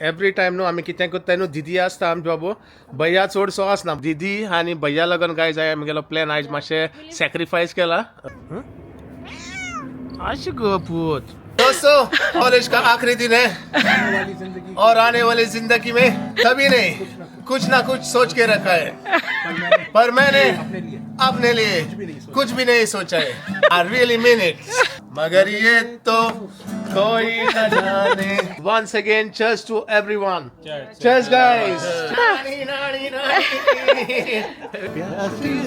Every time न्हू आमी कितें कोत्ताय न्हू दिदी आसता आमचे बाबू भैया चडसो आसना दिदी आनी भैया लागून काय जाय आमगेलो प्लॅन आयज मातशें सॅक्रिफायस केला अशें गो पूत दोस्तों कॉलेज का आखिरी दिन है और आने वाली जिंदगी में कभी नहीं कुछ ना कुछ सोच के रखा है पर मैंने अपने लिए कुछ भी नहीं सोचा है आई रियली मीन इट मगर ये तो कोई न जाने once again cheers to everyone cheers guys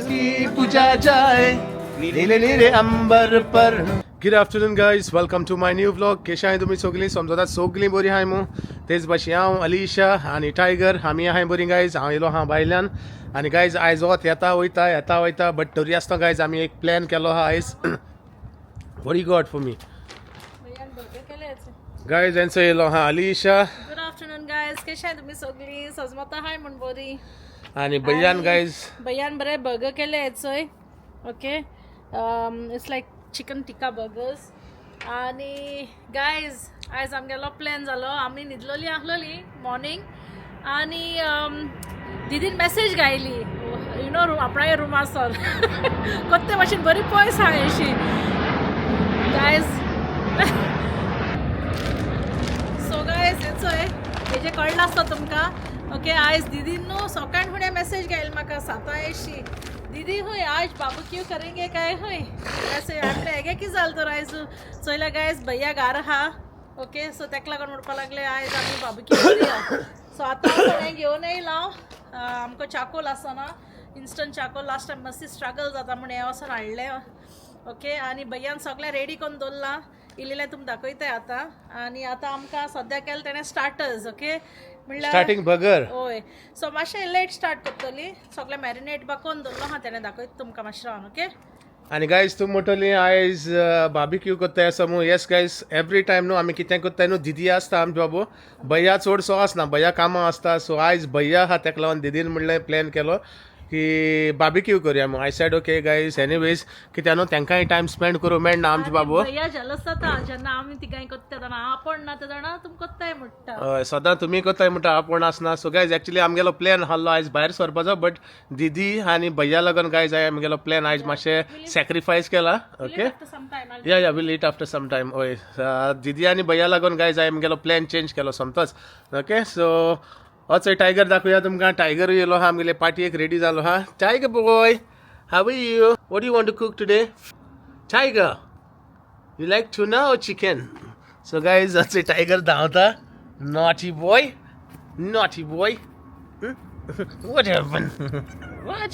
की पूजा जाए नीले नीले अंबर पर good afternoon guys welcome to my new vlog केशा आहे तुम्ही सगळी समजतात सगळी बरी हाय मू तेच भाशेन हांव अलिशा आनी टायगर आमी आहाय बरी गायज हांव येयलो हा भायल्यान आनी गायज आयज वत येता वयता बट तरी आसता गायज आमी एक प्लॅन केलो हा आयज very God for me guys यांचो येयलो हा अलिशा गुड आफ्टरनून गायज कशे आहे तुम्ही सगळी सजमता हाय म्हण बरी आणि भैयान गायज भैयान बरे बर्गर केले हेचोय okay it's like chicken tikka burgers आणि गायज आयज आमगेलो प्लॅन जालो आमी न्हिदलोली आसलोली मॉर्निंग आणि दीदीन मेसेज घायली यू नो आपणागे रुमासर कोत्ते भाशेन बरी पयस हांव अशी गायज सो गायज हेचोय हेजे कळ्ळें आसता तुमकां ओके आयज दीदीन न्हू सकाळ फुडें मेसेज घायली म्हाका 7:80 दीदी हुई आज बारबेक्यू करेंगे काय हुई ऐसे आपले हेगे की जाल तर आयज चोयला गायज भैया घार हा ओके सो तेका लागून म्हणपा लागले आयज आमी बारबेक्यू करूया सो आतां हांव घेवन येयला आमकां चाकोल आसा ना इन्स्टंट चाकोल लास्ट टायम मातशी स्ट्रगल जाता म्हण हे वचून हाडलें ओके आनी भैयान सगळें रेडी करून दवरलां इल्लें तुमकां दाखयताय आतां आनी आतां आमकां सद्या केलें तेणें स्टार्टर्स ओके स्टार्टिंग बर्गर होय सो मातशें लेट स्टार्ट करतली सगळें मॅरिनेट बा करून दवरलो हा तेणें दाखयता तुमकां मातशें रावन ओके आणि गायज तूं म्हणटली आयज बार्बिक्यू कोत्ताय आसा मू येस गायज एवरी टायम न्हू आमी कितें कोत्ताय न्हू दिदी आसता आमचे बाबू भैया चडसो आसना भैया कामां आसता सो आयज भैया आहा तेका लागून दिदीन म्हणलें प्लॅन केलो की बार्बिक्यू करूया मग I said okay guys anyways कित्याक न्हू तांकांय टायम स्पेंड करूं मेळना आमचे बाबू भैया जेलस जाता जेन्ना आमी तिगांय कोत्ता तेन्ना आपण ना ते जाणा तुम कोत्ताय म्हणटा हय सदां तुमी कोत्ताय म्हणटा आपूण आसना सो गायज एक्चुली आमगेलो प्लॅन आसलो आयज भायर सरपाचो बट दिदी आनी भैया लागून गायज आमगेलो प्लॅन आयज मातशें सॅक्रिफायस केला okay yeah will eat after some time हय दिदी आनी भैया लागून गायज आमगेलो प्लॅन चेंज केलो सोमतोच ओके सो होच टायगर दाखोवया तुमकां टायगर येयलो हा आमगेले पार्टयेक रेडी जालो हा Tiger boy how are you what you want to cook today Tiger you like tuna और चिकन सो गायज होच टायगर धांवता naughty boy what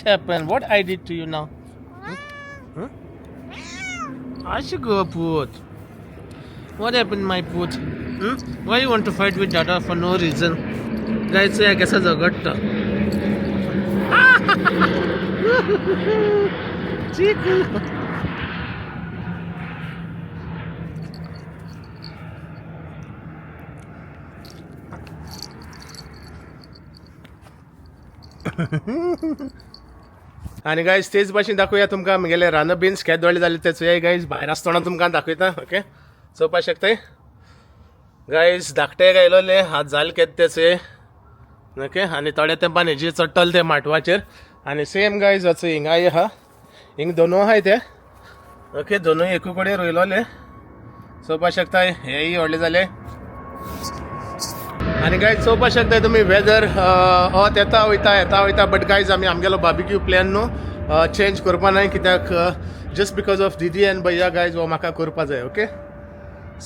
happened what I did to you now I should go put what happened my put why you want to fight with dada for no reason guys I guess I got Chiku आणि guys तेच भाशेन दाखोवया तुमकां म्हगेले रान beans केद व्हडले जाले ते चोया guys भायर आसतना तुमकां दाखयता ओके चोवपाक शकताय गायज धाकटे गायलोले हात जाल केद ते चोय ओके आनी थोड्या तेंपान हेजेर चडटले ते माटवाचेर आनी सेम गायज वच हिंगाय आहा हिंग दोनू आहाय ते ओके दोनूय एकू कडेन रोयलोले चोवपाक शकताय हेय व्हडले जाले आणि गायज चोवपाक शकता तुम्ही वेदर होत येता वयता बट गायज आमी आमगेलो बार्बिक्यू प्लॅन न्हू चेंज करपा नाय कित्याक जस्ट बिकॉज ऑफ दिदी एंड भैया गायज हो म्हाका करपा जाय ओके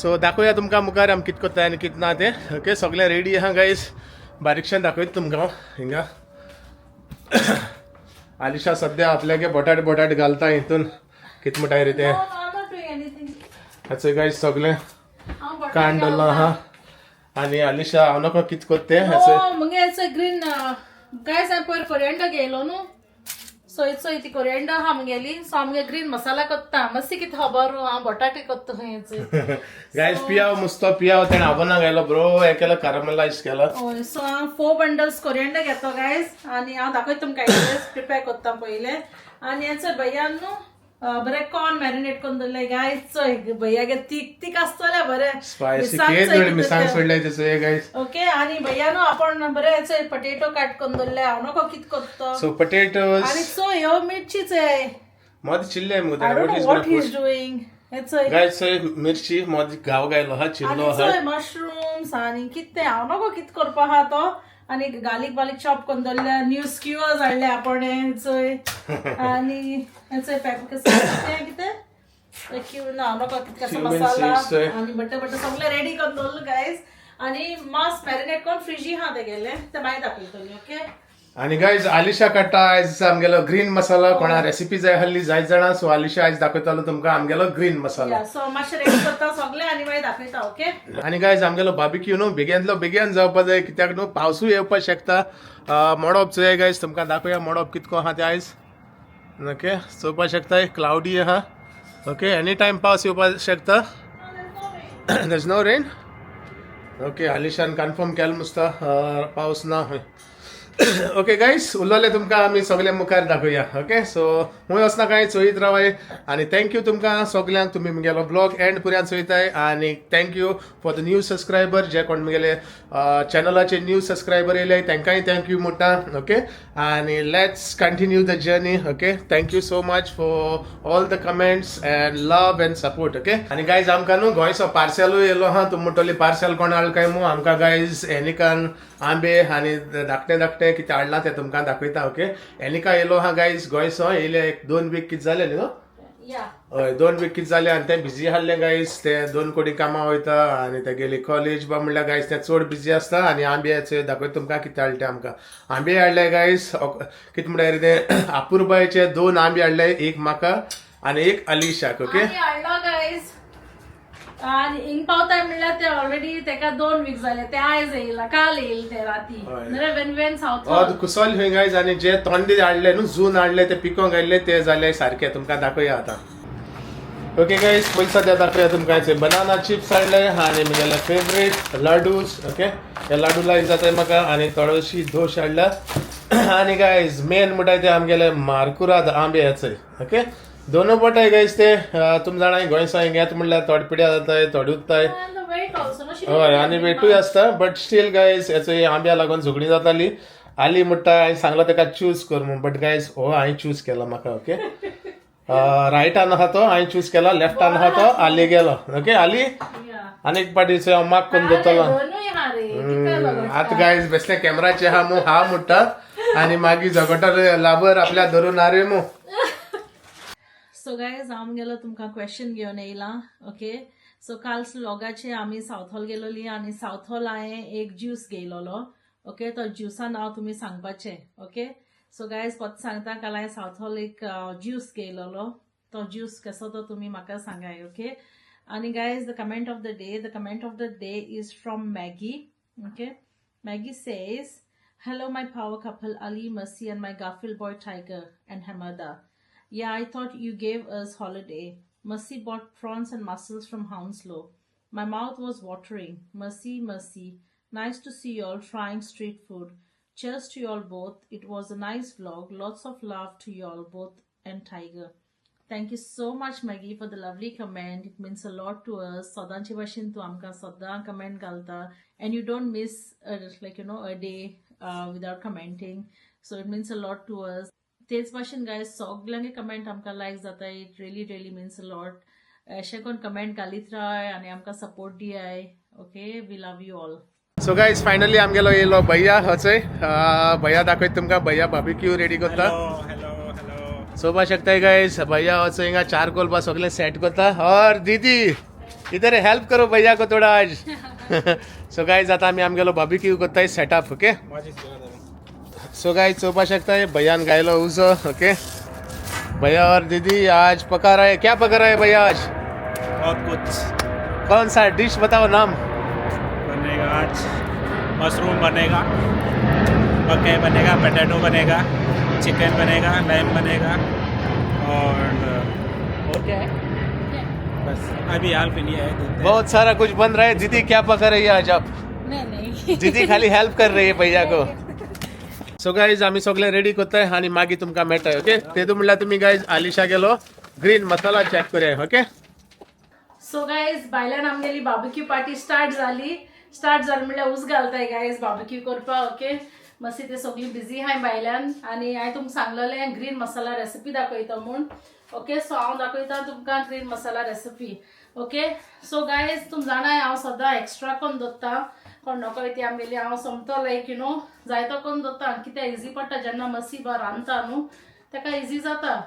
सो दाखोवया तुमकां मुखार आमी कितें कोत्ताय आनी कितें ना तें ओके सगळें रेडी आहा गायज बारीकशें दाखयता तुमकां हिंगा आलिशा सद्या आपल्यागे बोटाट घालता हितून कितें म्हणटाय रे तें हाचो गायज सगळें कांड दवरलो आहा आणि अलिशा हांव नको कितें कोत्ते मगे हेचो ग्रीन गायज हांवें पयर कोरिएंडर घेयलो न्हू सो हेचो ती कोरिएंडर आहा म्हगेली सो आमगे ग्रीन मसाला कोत्ता मातशी कितें खबर हांव बटाटे कोत्ता खंय हेचो गायज पियाव मुस्तो पियाव तेणें आबोना घायलो बरो हें केलो कॅरमलायज केलो हय सो हांव 4 बंडल्स कोरिएंडर घेतो गायज आनी हांव दाखयता तुमकां प्रिपेर कोत्ता पयले आनी हेचो भैयान न्हू बरें कॉर्न मॅरिनेट करून दवरले गायज चोय भैयागे तीक आसतले बरें स्पायसी केक मिरसांग सोडले त्याचे गाइस ओके आणि भैया न्हू आपण बरें चोय पोटेटो काट करून दवरले हांव नको कित करतो सो पोटॅटोज आणि चोय ह्यो मिरचीच आहे मोद चिल्ले I don't know what he's doing. It's like guys so मिरची मोद गाव गायलो हा चिल्लो आणि हा चोय मशरूम्स आणि कितें हांव नको कित करपा हा तो आणि गार्लिक चॉप करून दवरले न्यू स्क्यूअर्स हाडले आपण चोय आणि चोय कितें हांव नको कित कसा मसाला आणि बट्ट सगळे रेडी करून दवरले गायज आणि मास मॅरिनेट करून फ्रिजी हा ते गेले ते मागीर दाखयतली ओके आणि गाइस आलिशा काडटा आयज आमगेलो ग्रीन मसाला कोणा रेसिपी जाय हल्ली जाय जाणा सो आलिशा आयज दाखयतालो तुमकां आमगेलो ग्रीन मसाला सो मातशें रेडी करता सगळे आणि मागीर दाखयता ओके आणि गाइस आमगेलो बार्बिक्यू न्हू बेगिनलो बेगीन जावपा जाय कित्याक न्हू पावसूय येवपा शकता मोडप जाय गाइस तुमकां दाखोवया मोडप कितको आहा ते आयज ओके चोवपा शकता क्लाउडी आहा ओके एनी टाइम पावस येवपा शकता there is no rain okay आलिशान कन्फर्म केलें मुस्ता पावस ना हय ओके गाइस उरलेले तुमकां आमी सगळे मुखार दाखोवया ओके सो खूंय वचना कांय चोयत रावाय आनी थँक्यू तुमकां सगल्यांक तुमी म्हगेलो ब्लॉग एंड पर्यंत चोयताय आनी thank you for the new subscriber जे कोण म्हगेले चॅनलाचे न्यू सबस्क्रायबर येयले तांकांय थँक्यू म्हणटा ओके आनी let's continue the journey okay thank you so much for all the comments end love end support okay आनी गायज आमकां न्हू गोंयचो पार्सलूय येयलो हा तुम म्हणटली पार्सल कोण हाडला काय मू आमकां गायज एनिकान आंबे आनी धाकटे कितें हाडला ते तुमकां दाखयता ओके एनिका येयलो हा गायज गोंयचो येयले 2 वीक कितें जाले न्ही हय 2 वीक कितें जाले आनी ते बिजी आसले गायज ते 2 कोडी कामां वयता आनी ते गेली कॉलेज बा म्हणल्यार गायज ते चड बिजी आसता आनी आंब्याचे दाखयता तुमकां कितें हाडले आमकां आंबे हाडले गायज कितें म्हणल्यार ते अपुर्बायचे 2 आंबे हाडले एक म्हाका आनी एक अलिशाक ओके आणि इंग पावताय म्हणल्यार ते ऑलरेडी तेका 2 वीक जाले ते आयज येयला काल येयले ते राती वेन साउथ कुसोल खंय गायज आनी जे तोंडी हाडले न्हू जून हाडले ते पिकोंक हाडले ते जाले सारखे तुमकां दाखोवया आतां ओके गायज पयलीं सद्या दाखोवया तुमकां बनाना चिप्स हाडले आनी म्हगेले फेवरेट लाडूज ओके हे लाडू लायक जाताय म्हाका आनी थोडीशी दोश हाडला आनी गायज मेन म्हणटाय ते आमगेले मार्कुराद आंबे हेचय ओके दोनों पटाय गायज ते तुम जाणा गोंयसा घेत म्हणल्यार थोडे पिड्या जाताय थोडे उरताय हय आनी वेटूय आसता बट स्टील गायज हेचो आंब्या लागून झगडी जाताली आली म्हणटा हांवें सांगलो ताका चूज कर म्हूण बट गायज हो हांवें चूज केला म्हाका ओके रायटान आहा तो हांवें चूज केला लेफ्टान आहा तो आली गेलो ओके आली आनीक पाटीचो हांव माग करून दवरतलो आतां गायज बेसले कॅमेराचे आहा मू हा म्हणटा आनी मागीर झगडटा लाबर आपल्या धरून आरे मू सो गायज हांव गेलो तुमकां क्वेश्चन घेवन येयला ओके सो काल व्लॉगाचे आमी साउथ हॉल गेलोली आनी साउथ हॉल हांवें एक ज्यूस घेयलोलो ओके तो ज्युसा नांव तुमी सांगपाचें ओके सो गायज परत सांगता काल हांवें साउथ हॉल एक ज्यूस घेयलोलो तो ज्यूस कसो तो तुमी म्हाका सांगाय ओके आनी guys the comment of the day is from Maggie okay Maggie says hello my power couple Ali Masi and my गाफिल बॉय टाइगर एंड हेमदा Yeah, I thought you gave us holiday. Mercy bought prawns and mussels from Hounslow. My mouth was watering. Mercy. Nice to see you all trying street food. Cheers to you all both. It was a nice vlog. Lots of love to you all both and Tiger. Thank you so much, Maggie, for the lovely comment. It means a lot to us. Sadanchi vashin tu amka sadda comment galta, and you don't miss a day without commenting. So it means a lot to us. तेच भाशेन guys सगळ्यांगे comment आमकां like जाता it really means a lot अशें कोण comment घालीत राय आनी आमकां सपोर्ट दियाय okay we love you all so guys finally आमगेलो येयलो भैया हचय भैया दाखयत तुमकां भैया बार्बिक्यू रेडी करता चोवपा शकताय गायज भैया हचय हिंगा चारकोल बा सगळें सेट करता और दीदी इधर हेल्प करो भैया को थोड़ा आज सो गायज आतां आमी आमगेलो बार्बिक्यू करताय सेटअप ओके सो गाइस चोपा सकता है भैयान गायलो उजो ओके भैया और दीदी आज पका रहा है क्या पका रहा है भैया आज बहुत कुछ कौन सा डिश बताओ नाम बनेगा आज मशरूम बनेगा मक्के बनेगा पोटैटो बनेगा चिकन बनेगा लैम बनेगा और क्या है बस अभी हाल के लिए है बहुत सारा कुछ बन रहा है दीदी क्या पका रही है आज आप नहीं दीदी खाली हेल्प कर रही है भैया को सो गाइज आम्ही सगळे रेडी करताय आणि मागीर तुमकां मेळटाय ओके तेतून म्हणल्यार तुमी गाइज आलिशा गेलो ग्रीन मसाला चॅक करूया. ओके सो गायज बायलान आमगेली बार्बिक्यू पार्टी स्टार्ट जाली म्हणल्यार उस घालताय गायज बार्बिक्यू करपाक. ओके मस्ती ते सगळी बिझी हाय बायलान आणि हांवें तुमकां सांगलेलें ग्रीन मसाला रेसिपी दाखयता म्हूण. ओके सो हांव दाखयता तुमकां ग्रीन मसाला रेसिपी. ओके सो गायज तुम जाणाय हांव सदां एक्स्ट्रा करून दवरता कोण नकळो ती आमगेली हांव समतो लायक जायतो करून दवरता कित्याक इजी पडटा जेन्ना मसी बा रांदता न्हू ताका इजी जाता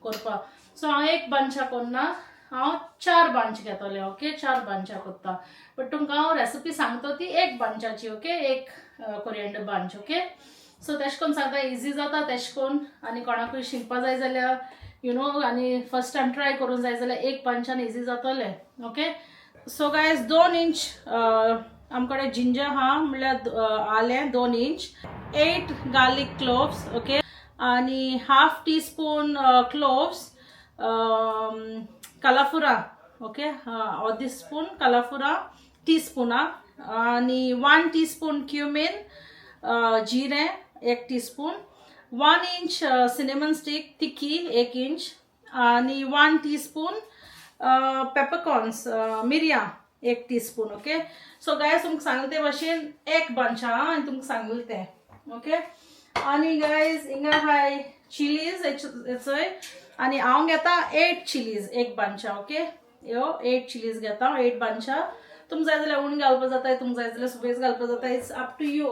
करपाक. सो हांव एक बांचा करना हांव 4 बांच घेतले. ओके 4 बांचा करता बट तुमकां हांव रेसिपी सांगता ती एक बांचाची. ओके एक कोरिएंडर बांच. ओके सो तेश कोन्न सांगता इजी जाता तेश कोन्न आनी कोणाकूय शिकपा जाय जाल्यार आनी फर्स्ट टायम ट्राय करूंक जाय जाल्यार एक बांचान इजी जातले. ओके सो गायज 2 इंच आमकडे जिंजर हा म्हणल्यार आलें 2 इंच 8 गार्लिक क्लोव्स. ओके आणि 1/2 टीस्पून क्लोव्स कलाफुरा. ओके 1/2 स्पून कलाफुरा टीस्पूना आणि 1 टीस्पून क्युमिन जिरें 1 टीस्पून 1 इंच सिनेमन स्टिक तिखी 1 इंच आणि 1 टीस्पून पेपरकॉर्न्स मिरयां 1 टीस्पून. ओके सो गायज तुमकां सांगले ते भाशेन एक बंच हा आनी तुमकां सांगले ते. ओके आनी गायज हिंगा हाय चिलीज हेचोय आनी हांव घेता 8 चिलीज एक बांचा. ओके ह्यो 8 चिलीज घेता 8 बांचा. तुमकां जाय जाल्यार उणी घालपा जाता तुमकां जाय जाल्यार सुबेज घालपा जाता. इट्स अप टू यू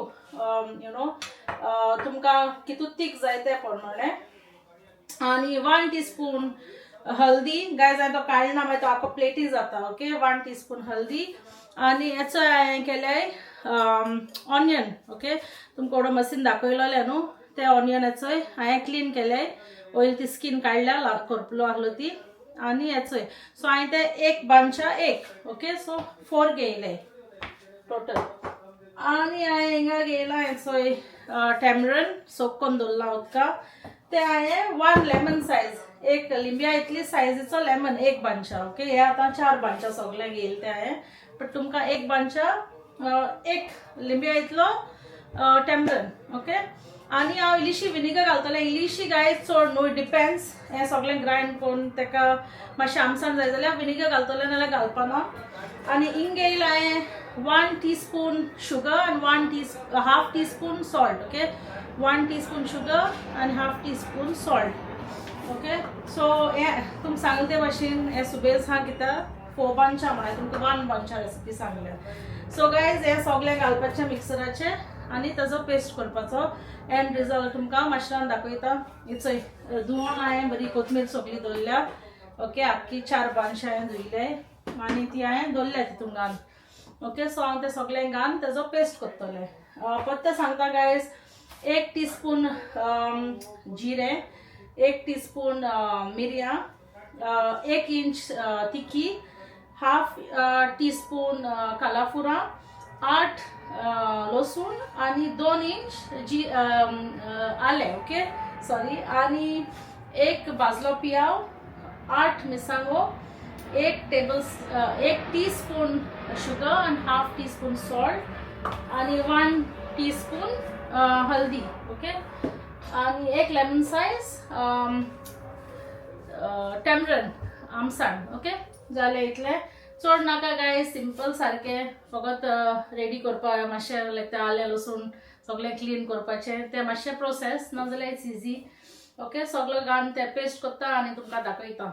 तुमकां कितू तीख जाय ते प्रमाणे. आनी 1 टीस्पून हल्दी गायज हांवें तो काडना मागीर तो आखो प्लेटी जाता. ओके 1 टीस्पून हल्दी आनी हेचो हांवें केल्याय ऑनियन. ओके तुमकां एवढो मशीन दाखयलोले न्हू ते ऑनियन हेचोय हांवें क्लीन केल्याय ऑयल ती स्कीन काडल्या करपलो आहलो ती आनी हेचोय. सो हांवें ते एक बांचा एक. ओके सो 4 घेयले टोटल. आनी हांवें हिंगा घेयला हेचोय टॅमरन सोक करून दवरला उदका ते हांवें 1 लेमन सायज एक लिंब्या इतली सायजीचो लेमन एक बांचा. ओके हे आतां 4 बांचा सगळे घेयले ते हांवें बट तुमकां एक बांचा एक लिंब्या इतलो टॅमरन. ओके आनी हांव इल्लीशी विनेगर घालतलें इल्लीशी गायज चड न्हू डिपेंड्स हें सगळें ग्रायंड करून ताका मातशें आमसाण जाय जाल्यार विनेगर घालतलें नाल्यार घालपाना. आनी हिंग घेयला हांवें 1 टीस्पून शुगर आनी 1/2 teaspoon salt. Okay 1 teaspoon sugar आनी 1/2 टीस्पून सॉल्ट. ओके सो हे तुमकां सांगले ते भाशेन हे सुबेज हा कित्याक 4 बांचा म्हळ्यार तुमकां 1 बांचा रेसिपी सांगल्या. सो गायज हे सगळें घालपाचें मिक्सराचें आनी ताजो पेस्ट करपाचो. एंड रिजल्ट तुमकां माशरान दाखयता. इचोय धुवन हांवें बरी कोथमीर सगळी दवरल्या. ओके आख्खी 4 बांचा हांवें धुयले आनी ती हांवें दवरल्या तितून घालून. ओके सो हांव तें सगळें घालून ताजो पेस्ट करतलें. पत्ते सांगता गायज 1 टीस्पून जिरें 1 टीस्पून मिरयां 1 इंच तिखी 1/2 टीस्पून कलाफुरा 8 लसूण आनी 2 इंच आले. ओके सॉरी आनी 1 भाजलो पियाव 8 मिरसांगो 1 टीस्पून शुगर आनी 1/2 टीस्पून सॉल्ट आनी 1 टीस्पून हल्दी. ओके आनी 1 लेमन सायज टॅमरन आमसाण. ओके जालें इतलें चड नाका गायज सिंपल सारकें फकत रेडी करपाक मातशें लायक तें आलें लसूण सगळें क्लीन करपाचें तें मातशें प्रोसेस नाजाल्यार इट्स इजी. ओके सगळें घालून तें पेस्ट करता आनी तुमकां दाखयता.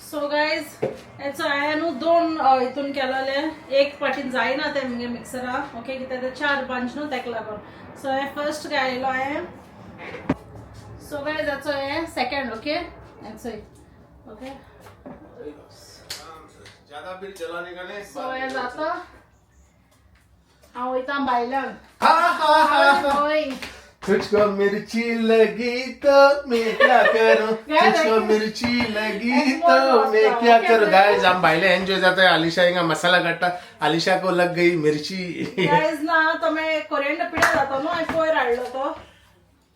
सो गायज हेचो हांवें न्हू 2 हितून केलोले एक पाटीन जायना तें म्हणजे मिक्सरा. ओके कित्याक ते 4 बांच न्हू ताका लागून. सो हे फर्स्ट घायलो हांवें. सो गायज हेचो हे सेकंड. ओके हेचोय. ओके सो हे जाता हांव वयता भायल्यान. तुझको मिर्ची लगी तो मैं क्या करूं तुझको मिर्ची लगी तो मैं क्या करूं. गाइस हम भाईले एंजॉय जाता है. आलिशा हिंगा मसाला काटता आलिशा को लग गई मिर्ची. गाइस ना तो मैं कोरिएंडर पिढा जातो न्हू हांवें पयर हाडलो तो.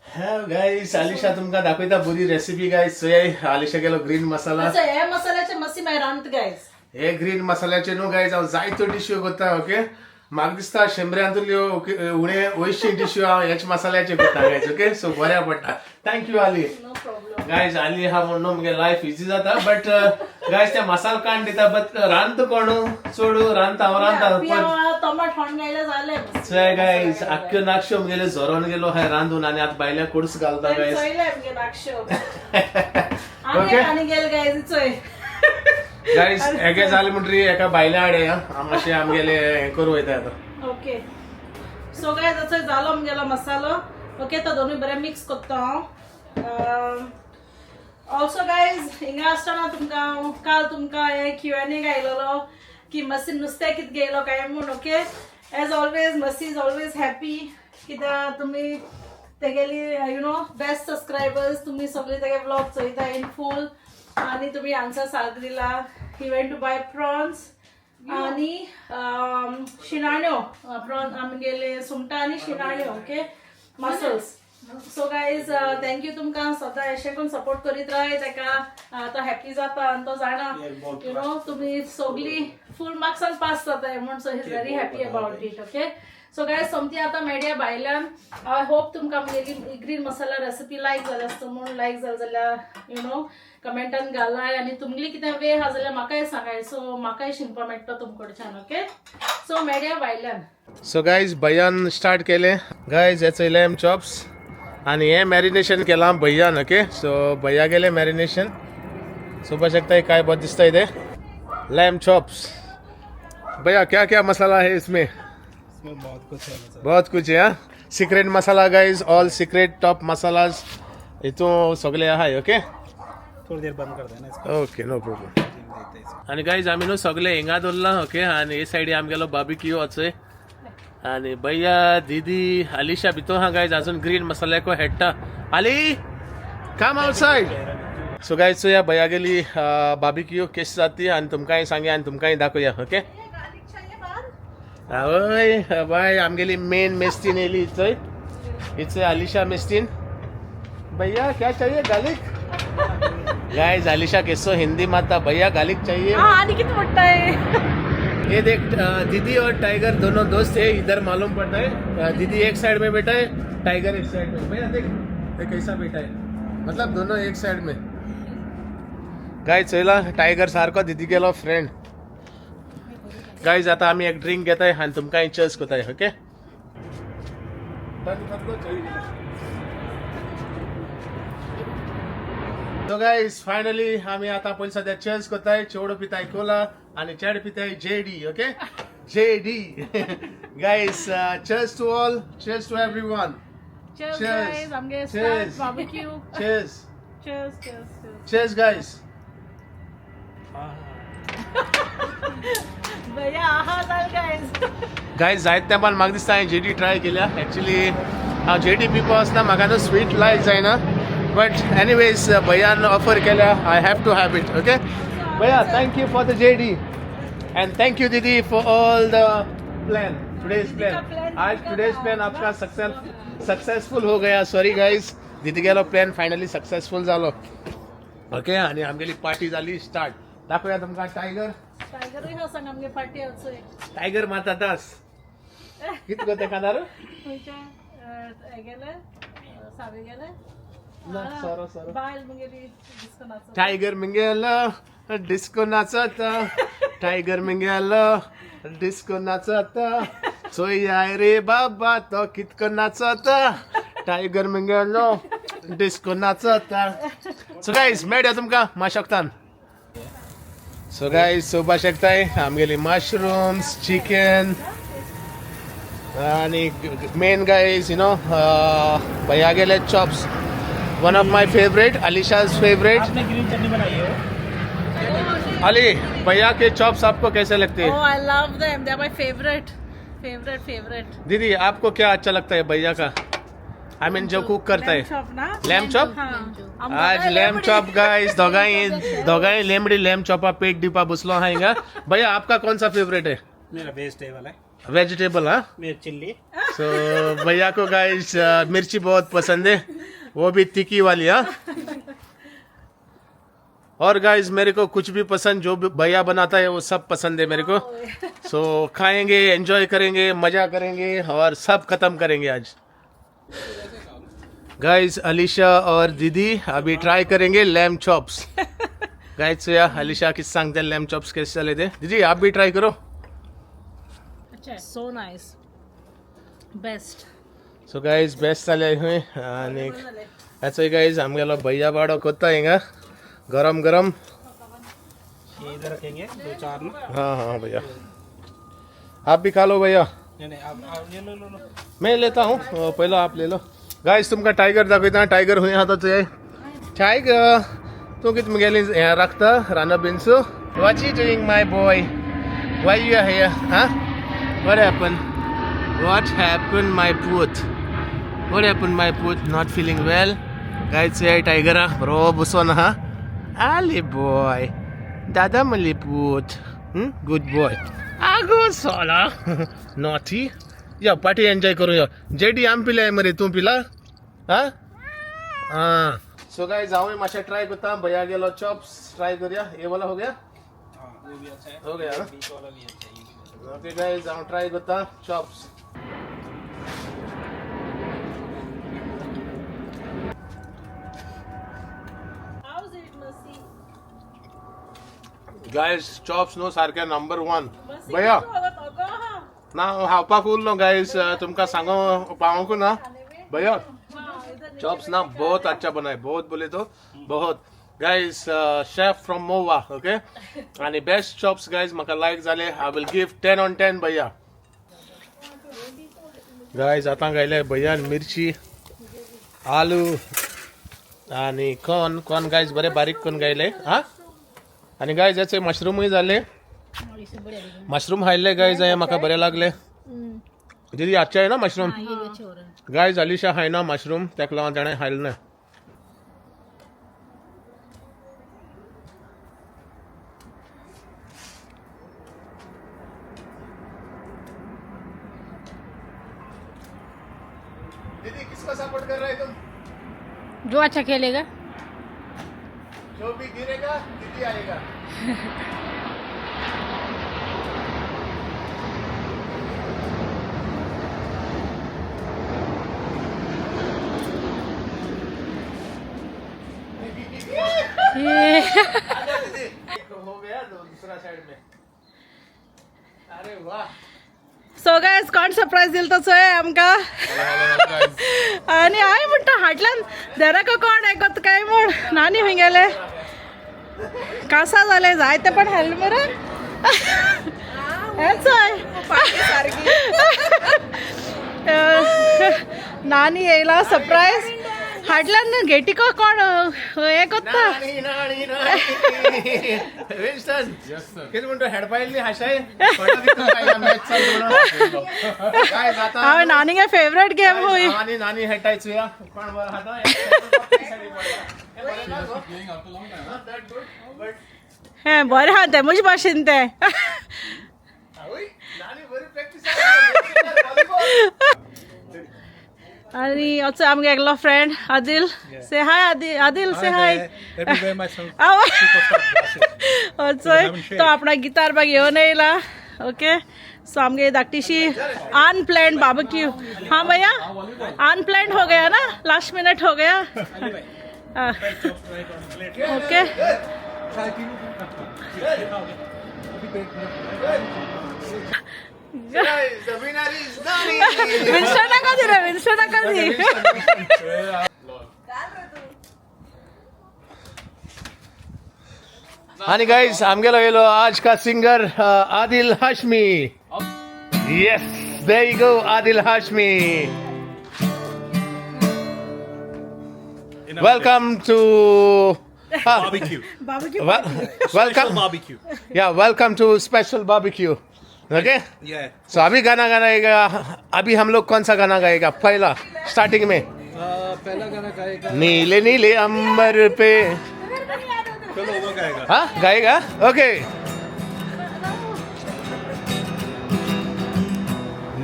हा गाइस आलिशा तुमकां दाखयता बरी रेसिपी गाइस. सो हे आलिशा केलो ग्रीन मसाला. हे मसाल्याचे मसी मागीर रांदता गाइस. हे ग्रीन मसाल्याचे न्हू गाइस हांव जायत्यो डिश्यो करता. ओके म्हाका दिसता शेंबऱ्यांतल्यो उणे 80 डिश्यो हांव हेच मसाल्याचे करता गायज ओके सो बऱ्या पडटा थँक्यू आली नो प्रॉब्लेम गायज आली हा म्हणून मुगे लायफ इजी जाता बट गायज त्या मसाला कांड दिता बट रांद कोण चोडू रांदता हांव रांदता टमाट हण गायले जाले चय गायज आख्यो नाक्षो मुगेले झोरोन गेलो हाय रांदून आनी आतां भायल्या कुड्स घालता गायज चोयले आमगे नाक्षो आनी आनी गेल गायज चोय गायज हेगे जाले म्हणटरी एका भायल्या हाडे हांव मातशें आमगेले हें करूं वयता आतां ओके सो गायज चोय जालो आमगेलो मसालो ओके तो दोनूय बरें मिक्स करता हांव ऑल्सो गायज हिंगा आसतना तुमकां काल तुमकां हे Q&A गायलोलो की मसी नुस्तें कितें घेयलो काय म्हूण okay as always Mercy is always happy कित्याक तुमी तेगेली यू नो बेस्ट सबस्क्रायबर्स तुमी सगळे तेगे व्लॉग चोयता इन फूल आनी तुमी आन्सर सारको दिला he went to buy prawns आनी शिणाण्यो प्रॉन आमगेले सुंगटां आनी शिणाण्यो okay mussels so guys thank you तुमकां सदां अशें करून सपोर्ट करीत राय ताका तो हॅपी जाता आनी तो जाणा यू नो तुमी सगळीं फूल मार्क्सान पास जाताय म्हूण so he is very happy about it okay so guys समती आतां मेळ्या भायल्यान आय होप तुमकां आमगेली ग्रीन मसाला रेसिपी लायक जाली आसता म्हूण लायक जाली जाल्यार यू नो कमेंटान घालाय आनी तुमगेली कितें वे आहा जाल्यार म्हाकाय सांगाय सो म्हाकाय शिकपा मेळटा तुमकडच्यान ओके सो मेळ्या भायल्यान सो गायज भैयान स्टार्ट केले गायज हेच लॅम चॉप्स आणि हे मॅरिनेशन केलां भैयान ओके सो भैया गेले मॅरिनेशन सो पा शकता काय बहुत दिसता इधे लैम चॉप्स भैया क्या क्या मसाला है इसमें इसमें बहुत कुछ है मतलब बहुत कुछ है हाँ secret masala guys all secret top masalas इतू सगळे आहाय ओके थोड़ी देर बंद कर देना इसको ओके नो प्रॉब्लम देते हैं इसको। आणि गाइज आम्ही नो सगळे हिंगा दवरला ओके आणि हे सायडी आमगेलो बार्बिक्यू वचय आणि भैया दीदी अलिशा भितर हा गाइज अजून ग्रीन मसाल्याको हेडटा आली come outside so guys so या भैया गेली बार्बिक्यू केस जाती आणि तुमकांय सांगया आणि तुमकांय दाखवया ओके ओय बाय आमगेली मेन मेस्टीन येली इथंय इथे अलिशा मेस्टीन भैया क्या चाहिए गार्लिक गाइस अलिशा केसो हिंदी माता भैया गार्लिक चाहिए हाँ आनी किती मोठा ये देख दीदी और टाइगर दोनों दोस्त है इधर मालूम पड़ता है दीदी एक साइड में बैठा है टाइगर एक साइड में भैया देख ये कैसा बैठा है मतलब दोनों एक साइड में गाइस चला टाइगर सारको दीदी गेलो फ्रेंड गाइस आता आम्ही एक ड्रिंक घेताय आणि तुमकां चर्च कोताय ओके So guys, finally आम्ही आता आपण सध्या चर्च करताय चेवडो पिताय कोला आणि चेड पिताय JD okay JD guys cheers to all cheers to everyone Cheers, Cheers. guys. I'm gonna Cheers. start barbecue. Cheers Cheers, cheers, cheers. Cheers guys भैया आहा जाल guys. गाइस जायत तेंपान म्हाका दिसता हांवें जेडी ट्राय केल्या एक्चुअली हांव जेडी पिवपा वचना म्हाका न्हू स्वीट लायक जायना बट एनीवेज भैयान ऑफर केल्या I have to have it okay भैया thank you for the JD and thank you दीदी for all the plan today's plan आज टुडेज प्लान आपका सक्सेसफुल हो गया सॉरी गाइस दीदी गेलो प्लान फायनली सक्सेसफुल जालो ओके आणि आमगेली पार्टी जाली स्टार्ट दाखवया तुमकां टायगर Tiger ही सांग आमगे पार्टी आसोय. टायगर माता दास कित गो तेका दारू खंयचे गेले सावे गेले ना सरो सरो बायल मुगेली दिसकोनाचो. टायगर मिंगेलो डिस्को नाचता टायगर मिंगेलो डिस्को नाचता सोय आय रे बाबा तो कितको नाचता टायगर मिंगेलो डिस्को नाचता सो गाइस मेळ्या तुमकां माशक्तान सो गाइस सोबा शकताय आमगेली मशरूम्स चिकन आणि मेन गाइस यू नो भैया गेले chops one of my favourite Alisha's favourite आपने ग्रीन चटनी बनाई है अली भैया के चॉप्स आपको कैसे लगते Oh, हैं I love them. They're my favorite. Favorite. दीदी आपको क्या अच्छा लगता है भैया का आई मीन जो कुक करता Lamb है chop ना? लैम चॉप हाँ. आज लैम चॉप गाइस दोगाई लेमड़ी लैम चॉपा पेट डिपा बुसलो हाएगा भैया आपका कौन सा फेवरेट है मेरा वेजिटेबल है वेजिटेबल हाँ मेरा चिल्ली सो भैया को गाइस मिर्ची बहुत पसंद है वो भी तीखी वाली हाँ और गाइस मेरे को कुछ भी पसंद, जो भी भैया बनाता है वो सब पसंद है मेरे को. सो खाएंगे, एंजॉय करेंगे, मजा करेंगे और सब खत्म करेंगे आज. गाइस अलीशा और दीदी अभी ट्राई करेंगे लैम चॉप्स. गाइस या अलीशा किस सांगते लैम चॉप्स कैसे चले थे. दीदी आप भी ट्राई करो. अच्छा so nice best. So guys best चाले हुए आणि याचं गाइस आमगेलो भैया बाड़ो कोता हैगा गरम गरम. ये इधर रखेंगे 2-4 ना. हाँ हाँ भैया आप भी खा लो भैया. नहीं आप ये लो लो लो. मैं लेता हूँ पहले आप ले लो. गाइस तुमका टाइगर दाखवता टाइगर हुई आता तो टाइगर तू किती गेली यहाँ रखता राणा बिन्सू. What you doing my boy. Why you are here. हाँ व्हाट हैपेंड माय पूत. व्हाट हैपेंड माय पूत. Not feeling well. गाइस ये टाइगर बरो बुसो ना. आले बॉय दादा मले पूत. Good boy. आगो सोला नॉटी. या पार्टी एंजॉय करू या. जेडी आम पिला मरे तू पिला. हाँ हाँ. सो गाइस जाऊँ माशा ट्राई करता. भैया गेलो चॉप्स ट्राय करूया. ये वाला हो गया. हाँ वो भी अच्छा है. हो गया ना. बीच वाला भी अच्छा है. ओके गाइस जाऊँ ट्राई करता chops. How's it, Mercy? Guys chops नो सारख्या नंबर 1 Mercy, भैया किती वाजत अगं हा? ना हावपा फुल नो गाइस तुमका सांगो पाऊँ को ना भैया हाँ, इधर चॉप्स ना बहुत अच्छा बना है. बहुत बोले तो बहुत. गाइस शेफ फ्रॉम मोवा. ओके आणि बेस्ट चॉप्स गाइस म्हाका लायक जाले. आय विल गिव 10 on 10 भैया. गाइस आता गायले भैया मिरची आलू आणि कॉर्न गाइस बरे बारीक करून गायले. हा आणि गाइस याचे मशरूमही झाले. मशरूम खायले गाइस आहे म्हाका बरे लागले. दीदी आजचे आहे ना मशरूम. गाइस अलीशा हाय ना मशरूम त्याक लागून ताणें खायले ना. दीदी किसको सपोर्ट कर रहे तुम. जो अच्छा खेलेगा. जो भी गिरेगा दीदी आएगा. आजा दीदी. हो गया दूसरा साइड में. अरे वाह. सो गाइस कोण सरप्राईज दिलतो चोय आमका. आणि हाय म्हणटा हाटल्यान देराका कोण ऐकत काय म्हण नानी हूंय गेले. कासा जाले जायते पण हाडले मरे. हेच नानी येयला सरप्राईज हाडल्यान गेटिको कोण हे कोत्ता. विन्स्टन किती म्हणतो हेड पाहिली हाशाय मॅच चालू. काय जाता हांवें नानीगे फेवरेट गेम होय. नानी नानी हेटायचो या पण वर हाता. हे बरें हा ते म्हजे भाशेन ते. नानी बरी प्रॅक्टिस. आणि असो आमगे एकलो फ्रेंड आदिल. से हाय आदिल से हाय. Let me wear myself. तो आपणा गिटार बाग घेवन येयला. ओके सो आमगे धाकटीशी अनप्लैंड बारबेक्यू. हाँ भैया अनप्लैंड हो गया ना. लास्ट मिनट हो गया. Okay Guys, the winner is Nani. Winston कधी रे विन्स्टन कधी. आणि गाइस आमगेलो येलो आज का singer Adil Hashmi. Yes there you go Adil Hashmi. Welcome to Barbecue. Barbecue welcome Barbecue. yeah welcome to special barbecue. Okay Yeah. So अभी गाना गाएगा. अभी हम लोग कौन सा गाना गाएगा पहला स्टार्टिंग में. पहला गाना गाएगा. नीले नीले अंबर पे. चलो वो गाएगा. हाँ गाएगा. ओके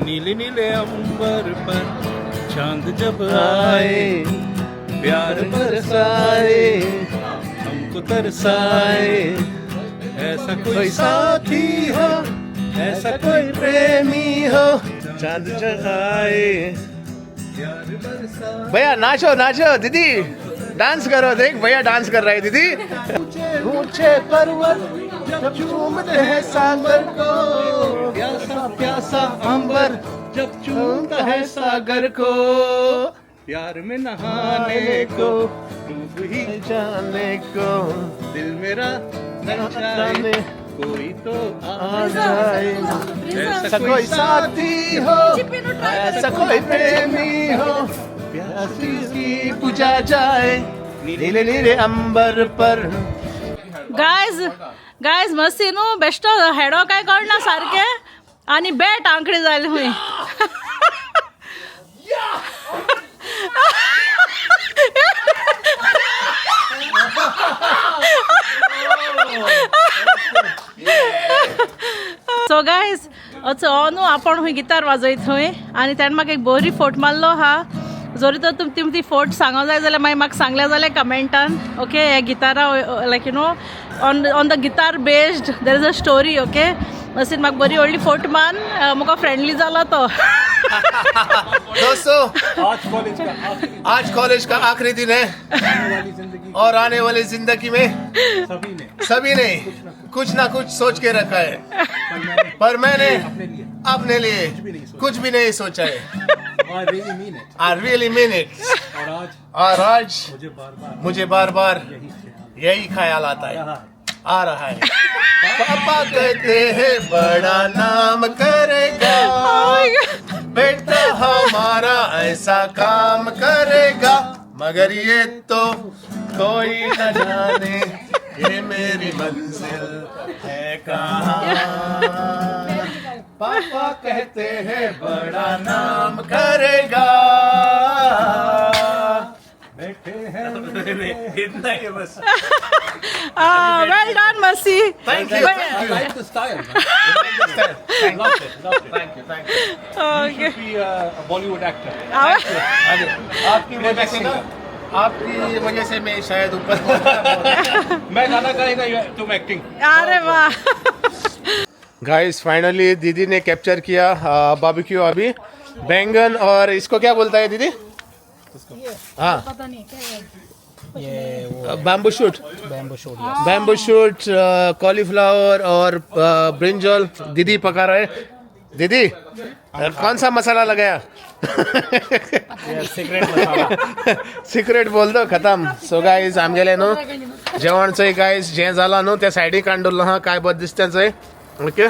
नीले नीले अंबर पर चांद जब आए आए प्यार बरसाए हम को तरसाए, ऐसा कोई साथी हो, ऐसा कोई प्रेमी हो चांद जगाए। भैया नाचो नाचो दीदी, डांस करो, देख भैया डांस कर रहा है दीदी। ऊंचे पर्वत जब चूमते हैं सागर को, प्यासा प्यासा अंबर जब चूमता है सागर को, प्यार में नहाने को, डूब ही जाने को, दिल मेरा जाने कोई तो आ जाए। ऐसा कोई साथी हो, ऐसा कोई प्रेमी हो, प्यासी की पूजा जाए नीले नीले अंबर पर। गायज मस्ती न्हू बेश्टो हेडो काय कळना सारखे आणि बेट आंकडे जाले हुंय सो गायज असो न्हू आपण हुंय गिटार वाजयत थंय आनी तेणें म्हाका एक बरी फोट मारलो हा। जरी तर तुमी ती फोट सांगो जाय जाल्यार मागीर म्हाका सांगल्या जाल्यार कमेंटान ओके हे गिटारा like you know on the guitar based there is a story okay अशीत म्हाका बरी व्हडली फोट मान म्हाका फ्रेंडली जालो तो। दोस्तों आज कॉलेज का आज कॉलेज का आखिरी दिन है आने वाली जिंदगी और आने वाली जिंदगी में सभी ने कुछ ना कुछ सोच के रखा है, पर मैंने अपने लिए कुछ भी नहीं सोचा है। I really mean it. I really mean it। और आज और आज मुझे बार बार मुझे यही ख्याल आता है, रहा है। आ रहा है। पापा कहते हैं बड़ा नाम करेगा, बेटा हमारा ऐसा काम करेगा, मगर ये तो कोई न जाने ये मेरी मंजिल है कहाँ। पापा कहते हैं बड़ा नाम करेगा, बैठे हैं इतना ही बस। Well done Masi. Thank you. I like the style. Thank you. Okay Be a Bollywood actor. आपकी वजह से ना, आपकी वजह से मैं शायद ऊपर। मैं गाना गाएगा तुम एक्टिंग। अरे वाह गाइस फाइनली दीदी ने कैप्चर किया बारबेक्यू अभी बैंगन और इसको क्या बोलता है दीदी? हाँ bamboo shoot, bamboo shoot, cauliflower और ब्रिंजल दीदी पका रहे। दीदी कौन सा मसाला लगाया? सिक्रेट बोल दो खतम। सो गाइज आमगेले न्हू जेवणचंय गाइज जें जालां न्हू त्या सायडीक काडून दवरलो हा काय बरें दिसता चंय ओके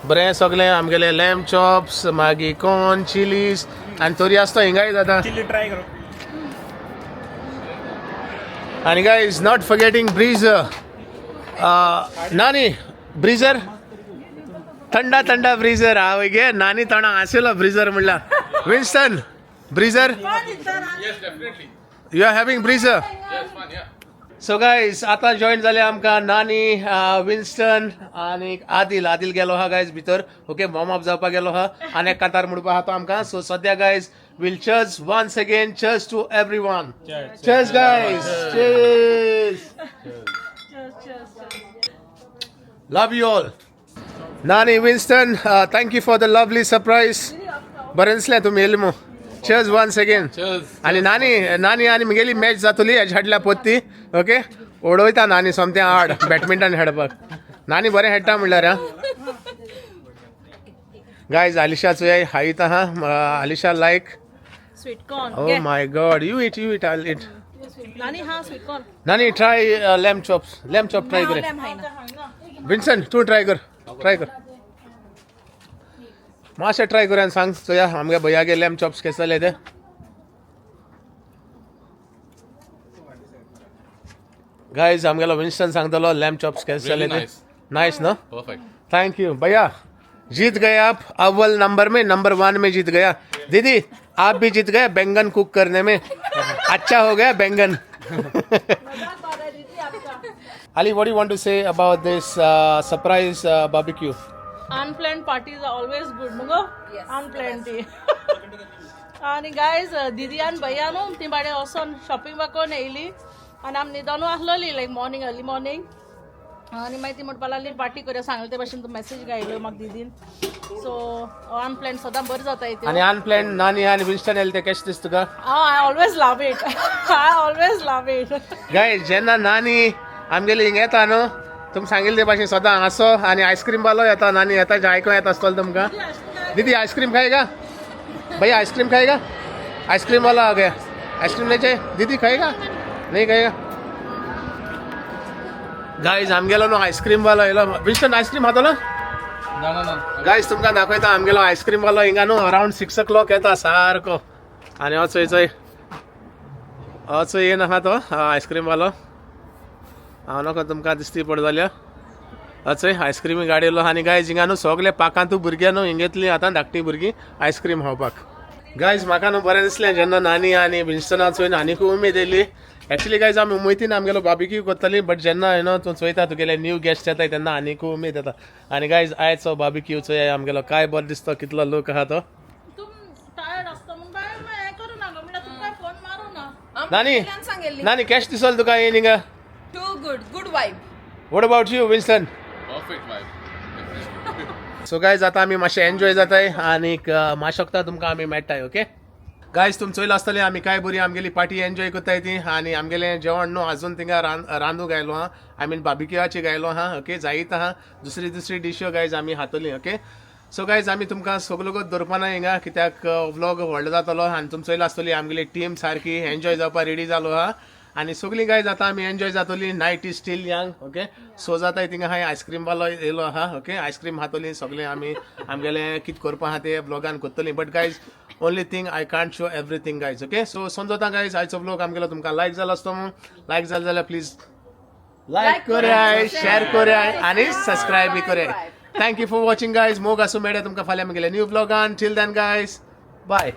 बरें सगळें आमगेले लॅम्ब चॉप्स मागीर कॉर्न चिलीज आनी तोरी आसता हिंगाय जाता चिल्ली ट्राई करो। आणि गाइज नॉट फॉरगेटिंग ब्रीजर नानी ब्रीजर थंडा थंडा ब्रीजर हा गे नानी तोंडा आशिल्लो ब्रीजर म्हणल्यार Winston Breezer you are having Breezer so guys आता जॉईन जाले आमकां नानी विन्स्टन आनी आदिल गेलो हा गाइज भितर ओके वॉर्म अप जावपाक गेलो हा आनी एक कांतार म्हणपाक आहा तो आमकां सो सद्या guys we'll cheers once again. Cheers to everyone. Cheers guys. Cheers. Love you all. Nani Winston, thank you for the lovely surprise. Barensle तुम्ही येले मो. Cheers once again. Cheers. आणि नानी आणि मगेली मॅच जातली हेज हाडल्या पोत्ती ओके ओडोयता नानी सोमते आड badminton खेळपाक नानी बरें खेळटा म्हणल्यार गाइज आलिशा चोय हाईत आहा Alisha like sweet corn Oh my god, you eat, I'll eat. नानी हाँ sweet corn Nani, try lamb chops. Lamb chop try करे. Vincent, तू try कर. माशे try करे आणि सांग सोया आमगे भैया के lamb chops कैसा लेते? Guys, आमगेलो विंस्टन सांगतलो lamb chops कैसे लेते? Nice, no? Perfect. Thank you भैया जीत गए आप अव्वल नंबर में नंबर 1 में जीत गया दीदी आप भी जीत गए बैंगन कुक करने में अच्छा हो गया बैंगन Ali, what do you want to say about this surprise barbecue? Unplanned parties are always good, मुगो? Unplanned ती. आणि guys, दीदी आणि भैया नो ती बाडे वचून शॉपिंग बाकोन येयली आनी आमी न्हिदोनू आसलोली लायक मॉर्निंग अर्ली मॉर्निंग आनी मागीर ती म्हणपा लागली पार्टी करूया सांगले ते भाशेन तूं मॅसेज घायलो म्हाका दिदीन सो अनप्लॅन सदां बरें जाता इथे आनी अनप्लॅन नानी आनी विन्स्टन येले ते कशें दिसता तुका I always love it I always love it guys जेन्ना नानी आमगेली हिंग येता न्हू तुमकां सांगिल्ले ते भाशेन सदां हांसो आनी आयस्क्रीम वालो येता नानी येता जे आयको येता आसतलो तुमकां दीदी आइसक्रीम खाएगा भैया आइसक्रीम खाएगा आइसक्रीम वाला आ गया आइसक्रीम नहीं चाहिए दीदी खाएगा नहीं खाएगा गाइज आमगेलो न्हू आइसक्रीम वालो येलो विन्स्टन आइसक्रीम खातलो गाइज तुमकां दाखयता आमगेलो आइसक्रीम वालो हिंगा न्हू अराउंड 6 o'clock येता सारको आनी हो चोय येन आहा तो आइसक्रीम वालो हांव नको तुमकां दिसती पड जाल्या चोय आइसक्रीमी गाडी येयलो आनी गायज हिंगा न्हू सगळे पाकांतू भुरगे न्हू हिंगेतली आतां धाकटी भुरगीं आइसक्रीम खावपाक गायज म्हाका न्हू बरें दिसलें जेन्ना नानी आनी विन्स्टना चोयन आनी खूब उमेद येयली एक्चुअली गायज आमी उमयतीन आमगेलो बार्बिक्यू करतली बट जेन्ना यू नो तूं चोयता तुगेले न्यू गेस्ट येताय तेन्ना आनी खूब उमेद येता आनी गायज आयचो बार्बिक्यू चोय आमगेलो काय बरो दिसतो कितलो लोक आहा तो तुम टायर्ड आसता म्हूण बाय हें करूं नाका म्हणल्यार तुमकां फोन मारूं ना नानी नानी कॅश दिसोल तुका येन हिंगा Too good vibe. What about you Winston so guys आतां आमी मातशें एन्जॉय जाताय आनीक माशोकता तुमकां आमी मेळटाय ओके गायज तुमी चोयलो आसतलें आमी काय बरी आमगेली पार्टी एन्जॉय करताय ती आनी आमगेलें जेवण न्हू आजून थिंगा रांदूंक गायलो हा आय मीन बार्बिक्यूची गायलो हा ओके जायत आहा दुसरी डिश्यो गायज आमी हातोली ओके सो गायज आमी तुमकां सगळोच दवरपाना हिंगा कित्याक व्लॉग व्हडलो जातलो आनी तुमी चोयलो आसतली आमगेली टीम सारकी एन्जॉय जावपाक रेडी जालो हा आनी सगळीं गायज आतां आमी एन्जॉय जातली night is still young okay so जाताय थिंगा हाय आयस्क्रीम वालो येयलो आहा ओके आयस्क्रीम खातोली सगळें आमी आमगेलें कितें करपा आहा ते ब्लॉगान करतली but guys only thing I can't show everything guys okay so समजता गायज आयचो ब्लॉग आमगेलो तुमकां लायक जालो आसतो लायक जालो जाल्यार प्लीज लायक कराय शेअर कराय आनी सबस्क्रायब बी कराय thank you for watching guys मोग आसूं मेळ्या तुमकां फाल्यां आमगेल्या न्यू ब्लॉगान टील देन गायज बाय